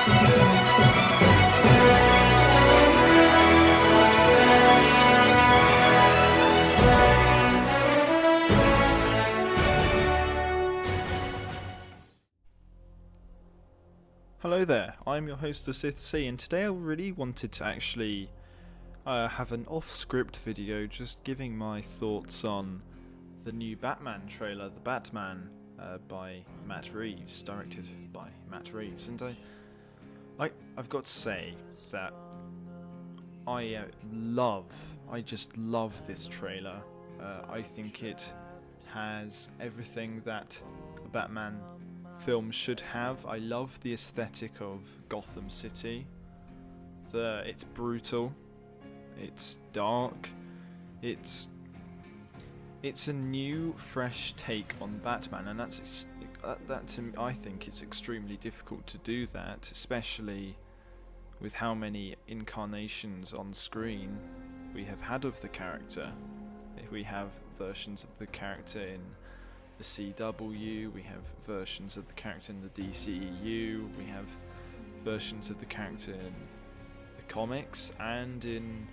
Hello there, I'm your host the Sith C, and today I really wanted to actually have an off-script video just giving my thoughts on the new Batman trailer, The Batman, by Matt Reeves, directed by Matt Reeves, and I've got to say that I just love this trailer. I think it has everything that a Batman film should have. I love the aesthetic of Gotham City. It's brutal, it's dark, it's a new, fresh take on Batman, and I think it's extremely difficult to do that, especially with how many incarnations on screen we have had of the character. We have versions of the character in the CW, we have versions of the character in the DCEU, we have versions of the character in the comics and in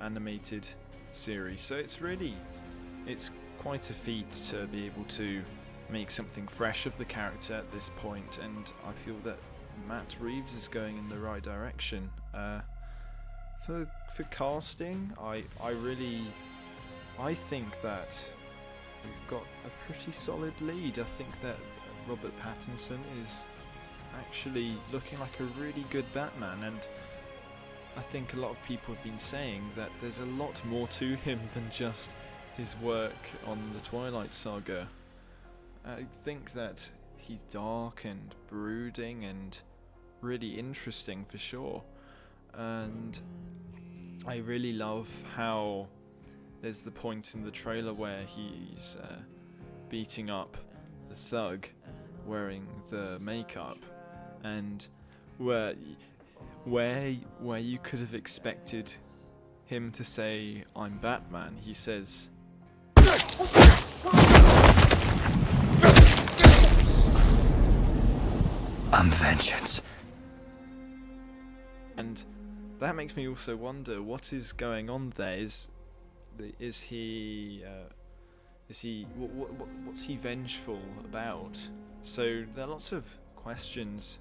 animated series. So it's quite a feat to be able to make something fresh of the character at this point, and I feel that Matt Reeves is going in the right direction. For casting, I think that we've got a pretty solid lead. I think that Robert Pattinson is actually looking like a really good Batman, and I think a lot of people have been saying that there's a lot more to him than just his work on the Twilight Saga. I think that he's dark and brooding and really interesting for sure, and I really love how there's the point in the trailer where he's beating up the thug wearing the makeup, and where you could have expected him to say, "I'm Batman," he says, "I'm vengeance." And that makes me also wonder what is going on there. What's he vengeful about? So there are lots of questions.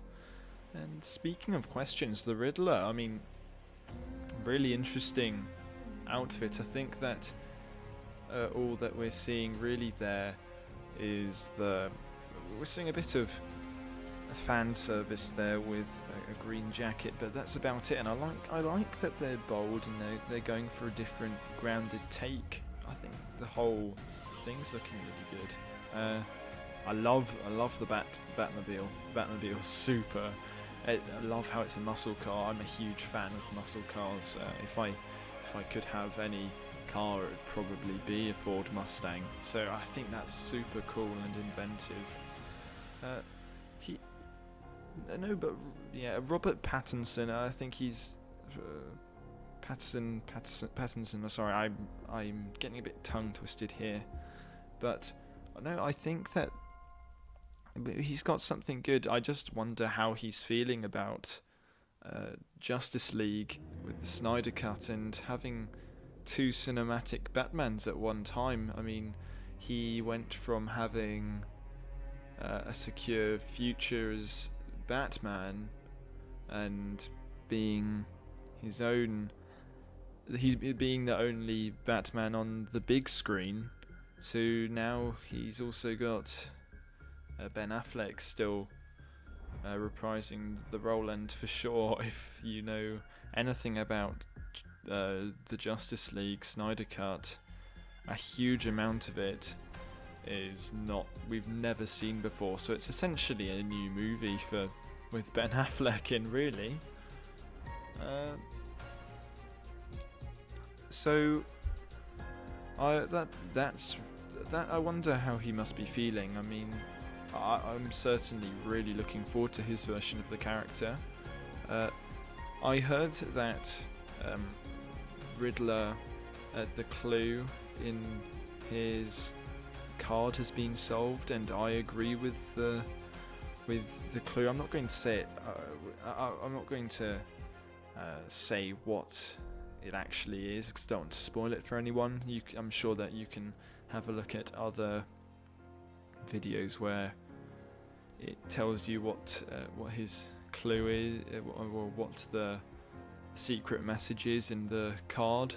And speaking of questions, the Riddler, I mean, really interesting outfit. I think that all that we're seeing really there is we're seeing a bit of fan service there with a green jacket, but that's about it. And I like that they're bold and they're going for a different, grounded take. I think the whole thing's looking really good. I love the Batmobile. Batmobile's super. I love how it's a muscle car. I'm a huge fan of muscle cars. If I could have any car, it would probably be a Ford Mustang. So I think that's super cool and inventive. Robert Pattinson. I think he's Pattinson. Sorry, I'm getting a bit tongue twisted here, but no, I think that he's got something good. I just wonder how he's feeling about Justice League with the Snyder Cut and having two cinematic Batmans at one time. I mean, he went from having a secure future as Batman and being his own, being the only Batman on the big screen, to now he's also got Ben Affleck still reprising the role. And for sure, if you know anything about the Justice League Snyder Cut, a huge amount of it is we've never seen before, so it's essentially a new movie with Ben Affleck in, really. So I wonder how he must be feeling. I mean, I'm certainly really looking forward to his version of the character. I heard that Riddler, the clue in his card has been solved, and I agree with with the clue. I'm not going to say it. I'm not going to say what it actually is because I don't want to spoil it for anyone. I'm sure that you can have a look at other videos where it tells you what his clue is, or what the secret message is in the card.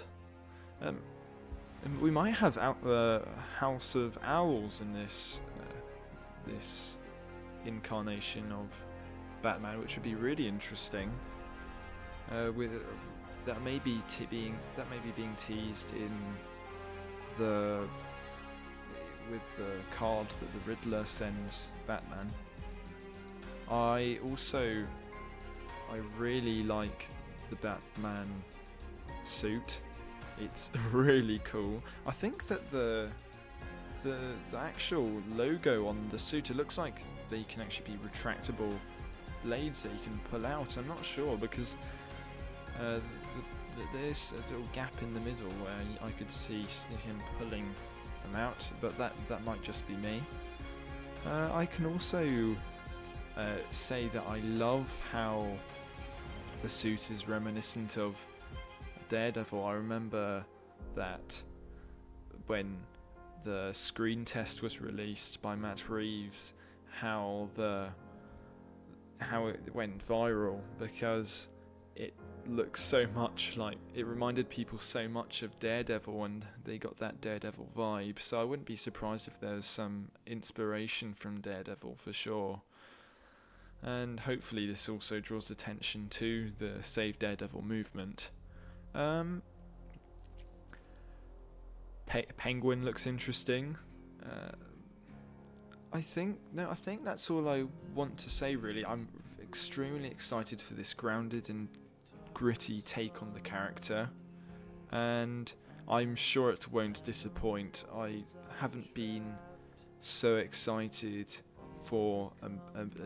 And we might have House of Owls in this incarnation of Batman, which would be really interesting. With that may be being teased in with the card that the Riddler sends Batman. I really like the Batman suit. It's really cool. I think that the actual logo on the suit, it looks like they can actually be retractable blades that you can pull out. I'm not sure because there's a little gap in the middle where I could see him pulling them out, but that might just be me. I can also say that I love how the suit is reminiscent of Daredevil. I remember that when the screen test was released by Matt Reeves, how it went viral because it looks so much like, it reminded people so much of Daredevil and they got that Daredevil vibe. So I wouldn't be surprised if there's some inspiration from Daredevil for sure. And hopefully this also draws attention to the Save Daredevil movement. Penguin looks interesting. I think that's all I want to say really. I'm extremely excited for this grounded and gritty take on the character, and I'm sure it won't disappoint. I haven't been so excited for a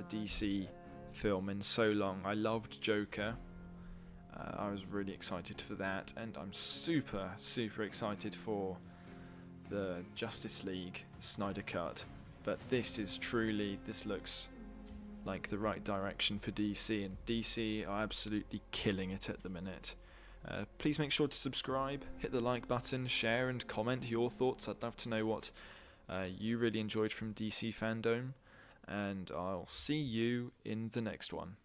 DC film in so long. I loved Joker. I was really excited for that, and I'm super excited for the Justice League Snyder Cut. But this looks like the right direction for DC, and DC are absolutely killing it at the minute. Please make sure to subscribe, hit the like button, share and comment your thoughts. I'd love to know what you really enjoyed from DC Fandome, and I'll see you in the next one.